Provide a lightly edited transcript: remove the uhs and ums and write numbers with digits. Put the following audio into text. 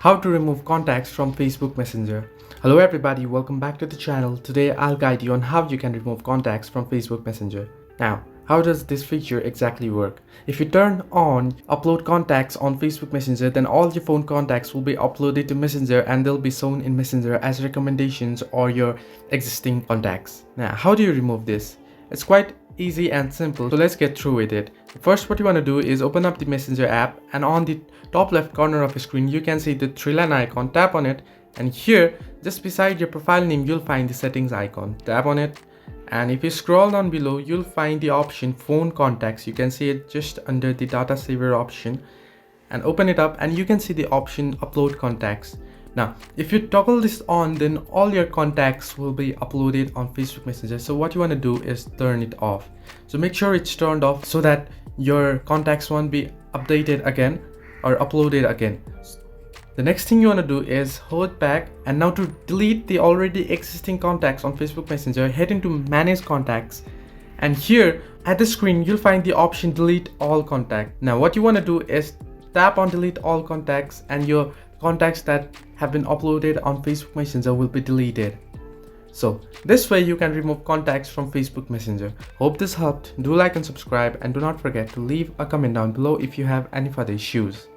How to remove contacts from Facebook Messenger. Hello everybody, welcome back to the channel. Today I'll guide you on how you can remove contacts from Facebook Messenger. Now, how does this feature exactly work? If you turn on upload contacts on Facebook Messenger, then all your phone contacts will be uploaded to Messenger and they'll be shown in Messenger as recommendations or your existing contacts. Now, how do you remove this? It's quite easy and simple, so let's get through with it. First, what you want to do is open up the Messenger app, and on the top left corner of your screen you can see the three-line icon. Tap on it, and here just beside your profile name you'll find the settings icon. Tap on it, and if you scroll down below you'll find the option phone contacts. You can see it just under the data saver option, and open it up and you can see the option upload contacts. Now, if you toggle this on, then all your contacts will be uploaded on Facebook Messenger. So what you want to do is turn it off. So make sure it's turned off so that your contacts won't be updated again or uploaded again. The next thing you want to do is hold back, and now to delete the already existing contacts on Facebook Messenger, head into manage contacts, and here at the screen you'll find the option delete all contact. Now what you want to do is tap on delete all contacts, and your contacts that have been uploaded on Facebook Messenger will be deleted. So this way you can remove contacts from Facebook Messenger. Hope this helped. Do like and subscribe, and do not forget to leave a comment down below if you have any further issues.